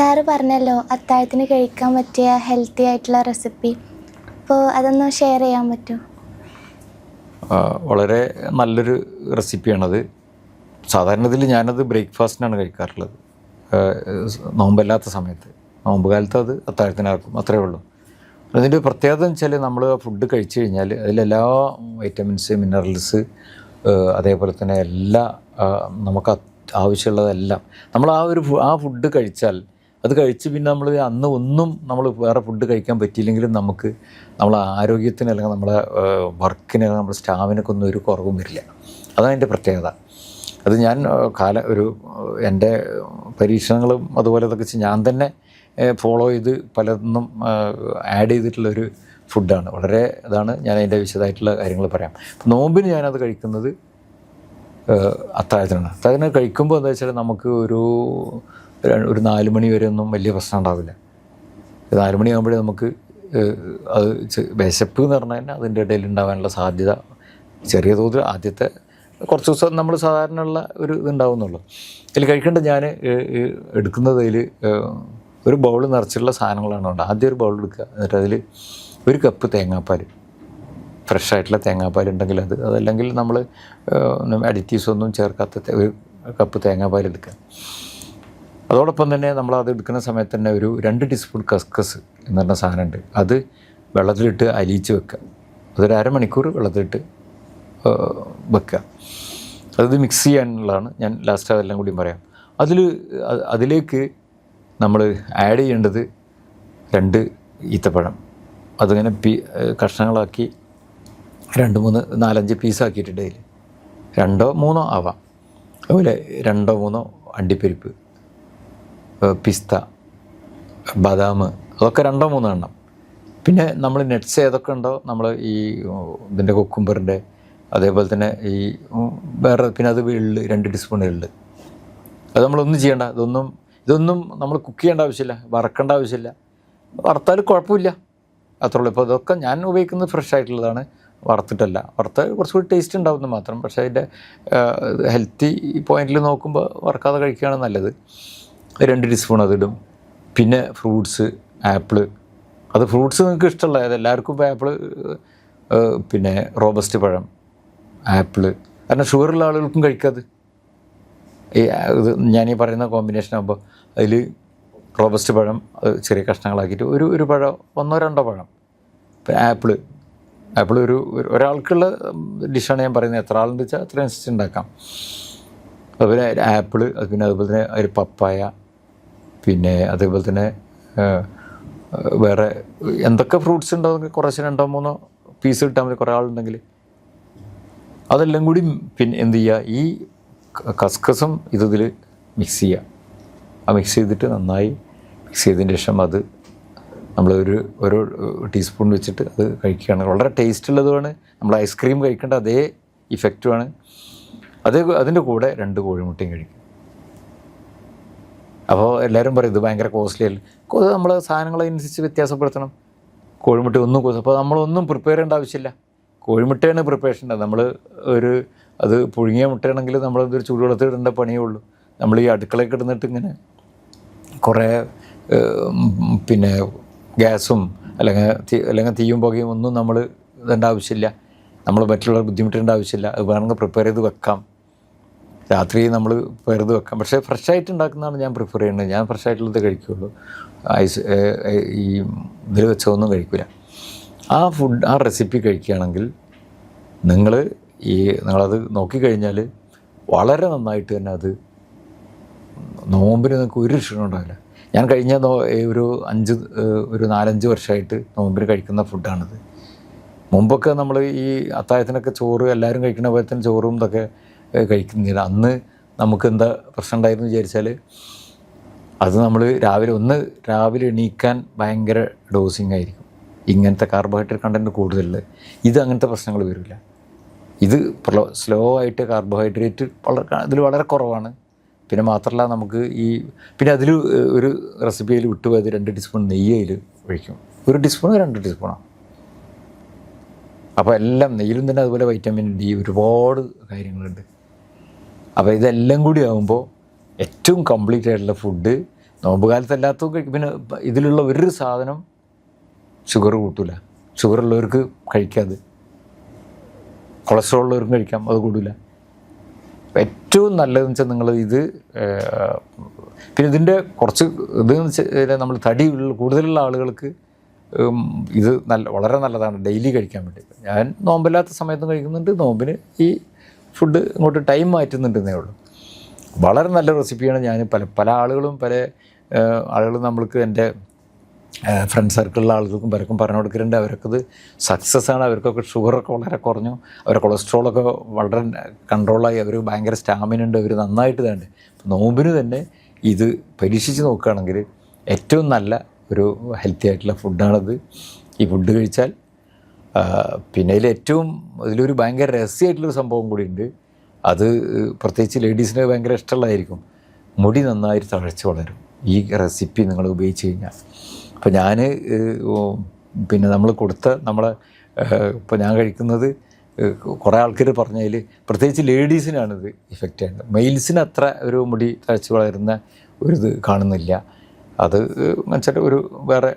Sir പറഞ്ഞല്ലോ അത്താഴത്തിന് കഴിക്കാൻ പറ്റിയ ഹെൽത്തി ആയിട്ടുള്ള റെസിപ്പി, അപ്പോൾ അതൊന്ന് ഷെയർ ചെയ്യാൻ പറ്റുമോ? വളരെ നല്ലൊരു റെസിപ്പിയാണത്. സാധാരണത്തിൽ ഞാനത് ബ്രേക്ക്ഫാസ്റ്റിനാണ് കഴിക്കാറുള്ളത്, നോമ്പല്ലാത്ത സമയത്ത്. നോമ്പ് കാലത്ത് അത് അത്താഴത്തിനാക്കും, അത്രയേ ഉള്ളൂ. അതിൻ്റെ പ്രത്യേകത എന്ന് വെച്ചാൽ നമ്മൾ ഫുഡ് കഴിച്ചു കഴിഞ്ഞാൽ അതിലെല്ലാ വൈറ്റമിൻസ്, മിനറൽസ്, അതേപോലെ തന്നെ എല്ലാ നമുക്ക് ആവശ്യമുള്ളതെല്ലാം നമ്മൾ ആ ഫുഡ് കഴിച്ചാൽ, അത് കഴിച്ച് പിന്നെ നമ്മൾ അന്ന് ഒന്നും നമ്മൾ വേറെ ഫുഡ് കഴിക്കാൻ പറ്റിയില്ലെങ്കിലും നമുക്ക് നമ്മളെ ആരോഗ്യത്തിന് അല്ലെങ്കിൽ നമ്മളെ വർക്കിന്, നമ്മുടെ സ്റ്റാമിനൊക്കെ ഒരു കുറവും വരില്ല. അതാണ് എൻ്റെ പ്രത്യേകത. അത് ഞാൻ എൻ്റെ പരീക്ഷണങ്ങളും അതുപോലെ ഇതൊക്കെ ഞാൻ തന്നെ ഫോളോ ചെയ്ത് പലതൊന്നും ആഡ് ചെയ്തിട്ടുള്ളൊരു ഫുഡാണ്. വളരെ ഇതാണ്. ഞാൻ അതിൻ്റെ വിശദമായിട്ടുള്ള കാര്യങ്ങൾ പറയാം. നോമ്പിന് ഞാനത് കഴിക്കുന്നത് അത്താഴത്തിനാണ്. അത്താഴത്തിന് കഴിക്കുമ്പോൾ എന്താ വെച്ചാൽ നമുക്ക് ഒരു 4 മണി വരെ ഒന്നും വലിയ പ്രശ്നം ഉണ്ടാവില്ല. 4 മണിയാകുമ്പോഴേ നമുക്ക് അത് വിശപ്പ് എന്ന് പറഞ്ഞാൽ തന്നെ അതിൻ്റെ ഇടയിൽ ഉണ്ടാകാനുള്ള സാധ്യത ചെറിയ തോതിൽ ആദ്യത്തെ കുറച്ച് ദിവസം നമ്മൾ സാധാരണ ഉള്ള ഒരു ഇതുണ്ടാവുന്നുള്ളൂ. ഇതിൽ കഴിക്കേണ്ടത് ഞാൻ എടുക്കുന്നതിൽ ഒരു ബൗൾ നിറച്ചുള്ള സാധനങ്ങളാണ് ഉണ്ട്. ആദ്യം ഒരു ബൗൾ എടുക്കുക, എന്നിട്ട് അതിൽ 1 കപ്പ് തേങ്ങാപ്പാൽ, ഫ്രഷ് ആയിട്ടുള്ള തേങ്ങാപ്പാൽ ഉണ്ടെങ്കിൽ അതല്ലെങ്കിൽ നമ്മൾ അഡിറ്റീവ്സ് ഒന്നും ചേർക്കാത്ത 1 കപ്പ് തേങ്ങാപ്പാൽ എടുക്കുക. അതോടൊപ്പം തന്നെ നമ്മളത് എടുക്കുന്ന സമയത്ത് തന്നെ ഒരു 2 ടീസ്പൂൺ കസ്കസ് എന്ന് പറഞ്ഞ സാധനമുണ്ട്. അത് വെള്ളത്തിലിട്ട് അലിയിച്ച് വെക്കുക. അതൊരു അരമണിക്കൂർ വെള്ളത്തിലിട്ട് വെക്കുക. അത് മിക്സ് ചെയ്യാനുള്ളതാണ്. ഞാൻ ലാസ്റ്റ് അതെല്ലാം കൂടി പറയാം. അതിലേക്ക് നമ്മൾ ആഡ് ചെയ്യേണ്ടത് 2 ഈത്തപ്പഴം. അതിങ്ങനെ കഷ്ണങ്ങളാക്കി 2, 3, 4, 5 പീസാക്കിയിട്ടുണ്ട്. അതിൽ 2, 3 ആവാം. അതുപോലെ 2, 3 അണ്ടിപ്പരിപ്പ്, പിസ്ത, ബദാം, അതൊക്കെ 2, 3 എണ്ണം. പിന്നെ നമ്മൾ നട്ട്സ് ഏതൊക്കെ ഉണ്ടോ, നമ്മൾ ഈ ഇതിൻ്റെ കുക്കുംബറിൻ്റെ, അതേപോലെ തന്നെ ഈ വേറെ, പിന്നെ അത് 2 ടീസ്പൂൺ എള്ള്. അത് നമ്മളൊന്നും ചെയ്യേണ്ട. ഇതൊന്നും നമ്മൾ കുക്ക് ചെയ്യേണ്ട ആവശ്യമില്ല, വറക്കേണ്ട ആവശ്യമില്ല. വറുത്താൽ കുഴപ്പമില്ല, അത്രേ ഉള്ളൂ. ഇപ്പോൾ ഇതൊക്കെ ഞാൻ ഉപയോഗിക്കുന്നത് ഫ്രഷ് ആയിട്ടുള്ളതാണ്, വറുത്തിട്ടല്ല. വറുത്താൽ കുറച്ചുകൂടി ടേസ്റ്റ് ഉണ്ടാവുമെന്ന് മാത്രം. പക്ഷേ അതിൻ്റെ ഹെൽത്തി പോയിന്റിൽ നോക്കുമ്പോൾ വറുക്കാതെ കഴിക്കുകയാണ് നല്ലത്. 2 ടീസ്പൂൺ അതിടും. പിന്നെ ഫ്രൂട്ട്സ്, ആപ്പിള്. അത് ഫ്രൂട്ട്സ് നിങ്ങൾക്ക് ഇഷ്ടമുള്ള എല്ലാവർക്കും ഇപ്പോൾ ആപ്പിള്, പിന്നെ റോബസ്റ്റ് പഴം, ആപ്പിള്. കാരണം ഷുഗറുള്ള ആളുകൾക്കും കഴിക്കാതെ ഞാനീ പറയുന്ന കോമ്പിനേഷൻ ആകുമ്പോൾ അതിൽ റോബസ്റ്റ് പഴം ചെറിയ കഷ്ണങ്ങളാക്കിയിട്ട് ഒരു പഴം, 1, 2 പഴം. ആപ്പിള് ഒരാൾക്കുള്ള ഡിഷാണ് ഞാൻ പറയുന്നത്. എത്ര ആളുണ്ട് വെച്ചാൽ അത്രയനുസരിച്ച് ഉണ്ടാക്കാം. അതുപോലെ ആപ്പിള്, പിന്നെ അതുപോലെ തന്നെ ഒരു പപ്പായ, പിന്നെ അതേപോലെ തന്നെ വേറെ എന്തൊക്കെ ഫ്രൂട്ട്സ് ഉണ്ടോ കുറച്ച് 2, 3 പീസ് കിട്ടാൻ മതി കുറേ ആളുണ്ടെങ്കിൽ. അതെല്ലാം കൂടി പിന്നെ എന്ത് ചെയ്യുക, ഈ കസ്കസും ഇതിൽ മിക്സ് ചെയ്യുക. ആ മിക്സ് ചെയ്തിട്ട് നന്നായി മിക്സ് ചെയ്തതിന് ശേഷം അത് നമ്മൾ ഒരു ടീസ്പൂൺ വെച്ചിട്ട് അത് കഴിക്കുകയാണ്. വളരെ ടേസ്റ്റ് ഉള്ളതുമാണ്. നമ്മൾ ഐസ്ക്രീം കഴിക്കേണ്ട അതേ ഇഫക്റ്റുമാണ്. അതിൻ്റെ കൂടെ 2 കോഴിമുട്ടയും കഴിക്കും. അപ്പോൾ എല്ലാവരും പറയും ഇത് ഭയങ്കര കോസ്റ്റ്ലി അല്ലേ. നമ്മൾ സാധനങ്ങളനുസരിച്ച് വ്യത്യാസപ്പെടുത്തണം. കോഴിമുട്ട അപ്പോൾ നമ്മളൊന്നും പ്രിപ്പയർ ചെയ്യേണ്ട ആവശ്യമില്ല. കോഴിമുട്ടയാണ് പ്രിപ്പറേഷൻ. നമ്മൾ അത് പുഴുങ്ങിയ മുട്ടയാണെങ്കിൽ നമ്മളതൊരു ചൂടുവെള്ളത്തിൽ ഇടേണ്ട പണിയേ ഉള്ളൂ. നമ്മൾ ഈ അടുക്കളയൊക്കെ ഇടുന്നിട്ട് ഇങ്ങനെ കുറേ പിന്നെ ഗ്യാസും അല്ലെങ്കിൽ തീയും പുകയും ഒന്നും നമ്മൾ ഇടേണ്ട ആവശ്യമില്ല. നമ്മൾ മറ്റുള്ളവർ ബുദ്ധിമുട്ടേണ്ട ആവശ്യമില്ല. അത് വേണമെങ്കിൽ പ്രിപ്പയർ ചെയ്ത് വെക്കാം. രാത്രി നമ്മൾ പ്രിപ്പയർ ചെയ്ത് വെക്കാം. പക്ഷേ ഫ്രഷായിട്ട് ഉണ്ടാക്കുന്നതാണ് ഞാൻ പ്രിഫർ ചെയ്യുന്നത്. ഞാൻ ഫ്രഷായിട്ടുള്ളത് കഴിക്കുകയുള്ളൂ. ഈ ഇതിൽ വെച്ചതൊന്നും കഴിക്കില്ല. ആ റെസിപ്പി കഴിക്കുകയാണെങ്കിൽ നിങ്ങളത് നോക്കിക്കഴിഞ്ഞാൽ വളരെ നന്നായിട്ട് തന്നെ അത് നോമ്പിന് നിങ്ങൾക്ക് ഒരു ക്ഷീണം ഉണ്ടാവില്ല. ഞാൻ കഴിഞ്ഞ ഒരു 4-5 വർഷമായിട്ട് നോമ്പിന് കഴിക്കുന്ന ഫുഡാണിത്. മുമ്പൊക്കെ നമ്മൾ ഈ അത്താഴത്തിനൊക്കെ ചോറ് എല്ലാവരും കഴിക്കുന്ന പോലെ തന്നെ ചോറും ഇതൊക്കെ കഴിക്കുന്നില്ല. അന്ന് നമുക്ക് എന്താ പ്രശ്നം ഉണ്ടായിരുന്നു വിചാരിച്ചാൽ, അത് നമ്മൾ രാവിലെ എണീക്കാൻ ഭയങ്കര ഡോസിങ് ആയിരിക്കും. ഇങ്ങനത്തെ കാർബോഹൈഡ്രേറ്റ് കണ്ടൻറ്റ് കൂടുതലുള്ളത്. ഇത് അങ്ങനത്തെ പ്രശ്നങ്ങൾ വരില്ല. ഇത് സ്ലോ ആയിട്ട് കാർബോഹൈഡ്രേറ്റ് ഇതിൽ വളരെ കുറവാണ്. പിന്നെ മാത്രമല്ല നമുക്ക് പിന്നെ അതിൽ ഒരു റെസിപ്പിയിൽ വിട്ടുപോയത് 2 ടീസ്പൂൺ നെയ്യ് അതിൽ ഒഴിക്കും. 1 ടീസ്പൂണോ 2 ടീസ്പൂണോ. അപ്പോൾ എല്ലാം നെയ്യിലും തന്നെ അതുപോലെ വൈറ്റമിൻ ഡി ഒരുപാട് കാര്യങ്ങളുണ്ട്. അപ്പോൾ ഇതെല്ലാം കൂടി ആകുമ്പോൾ ഏറ്റവും കംപ്ലീറ്റ് ആയിട്ടുള്ള ഫുഡ് നോമ്പ് കാലത്തല്ലാത്തതും കഴിക്കും. പിന്നെ ഇതിലുള്ള ഒരു സാധനം ഷുഗർ കൂട്ടില്ല. ഷുഗറുള്ളവർക്ക് കഴിക്കാതെ, കൊളസ്ട്രോൾ ഉള്ളവർക്കും കഴിക്കാം, അത് കൂടില്ല. ഏറ്റവും നല്ലതെന്ന് വെച്ചാൽ നിങ്ങൾ ഇത് പിന്നെ ഇതിൻ്റെ കുറച്ച് ഇതെന്ന് വെച്ചാൽ നമ്മൾ തടി കൂടുതലുള്ള ആളുകൾക്ക് ഇത് വളരെ നല്ലതാണ് ഡെയിലി കഴിക്കാൻ വേണ്ടി. ഞാൻ നോമ്പില്ലാത്ത സമയത്തും കഴിക്കുന്നുണ്ട്, നോമ്പിന് ഈ ഫുഡ് ഇങ്ങോട്ട് ടൈം മാറ്റുന്നുണ്ടെന്നേ ഉള്ളൂ. വളരെ നല്ല റെസിപ്പിയാണ്. ഞാൻ പല ആളുകളും നമ്മൾക്ക് എൻ്റെ ഫ്രണ്ട് സർക്കിളിലെ ആളുകൾക്കും പലർക്കും പറഞ്ഞു കൊടുക്കുന്നുണ്ട്. അവർക്കത് സക്സസ് ആണ്. അവർക്കൊക്കെ ഷുഗറൊക്കെ വളരെ കുറഞ്ഞു, അവരുടെ കൊളസ്ട്രോളൊക്കെ വളരെ കൺട്രോളായി, അവർ ഭയങ്കര സ്റ്റാമിന ഉണ്ട്, അവർ നന്നായിട്ട് തന്നെ. നോമ്പിന് തന്നെ ഇത് പരീക്ഷിച്ച് നോക്കുകയാണെങ്കിൽ ഏറ്റവും നല്ല ഒരു ഹെൽത്തി ആയിട്ടുള്ള ഫുഡാണത്. ഈ ഫുഡ് കഴിച്ചാൽ പിന്നെ ഇതിലൊരു ഭയങ്കര രഹസ്യമായിട്ടുള്ളൊരു സംഭവം കൂടിയുണ്ട്. അത് പ്രത്യേകിച്ച് ലേഡീസിന് ഭയങ്കര ഇഷ്ടമുള്ളതായിരിക്കും. മുടി നന്നായിട്ട് തഴച്ച് വളരും ഈ റെസിപ്പി നിങ്ങൾ ഉപയോഗിച്ച് കഴിഞ്ഞാൽ. അപ്പോൾ ഞാൻ പിന്നെ നമ്മൾ കൊടുത്ത ഇപ്പോൾ ഞാൻ കഴിക്കുന്നത് കുറേ ആൾക്കാർ പറഞ്ഞതിൽ പ്രത്യേകിച്ച് ലേഡീസിനാണിത് ഇഫക്റ്റ് ചെയ്യുന്നത്. മെയിൽസിന് അത്ര ഒരു മുടി തഴച്ച് വളരുന്ന ഒരിത് കാണുന്നില്ല. അത് വെച്ചാൽ ഒരു വേറെ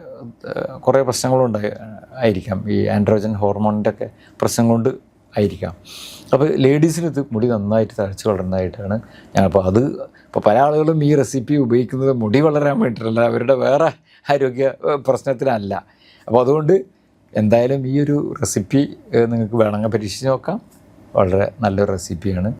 കുറേ പ്രശ്നങ്ങളുണ്ടായിരിക്കാം, ഈ ആൻഡ്രോജൻ ഹോർമോണിൻ്റെ ഒക്കെ പ്രശ്നം കൊണ്ട് ആയിരിക്കാം. അപ്പോൾ ലേഡീസിന് ഇത് മുടി നന്നായിട്ട് തഴച്ച് വളരുന്നതായിട്ടാണ് ഇപ്പോൾ പല ആളുകളും ഈ റെസിപ്പി ഉപയോഗിക്കുന്നത് മുടി വളരാൻ വേണ്ടിയിട്ടല്ല, അവരുടെ വേറെ ആരോഗ്യ പ്രശ്നത്തിനല്ല. അപ്പോൾ അതുകൊണ്ട് എന്തായാലും ഈ ഒരു റെസിപ്പി നിങ്ങൾക്ക് വേണമെങ്കിൽ പരീക്ഷിച്ച് നോക്കാം. വളരെ നല്ലൊരു റെസിപ്പിയാണ്.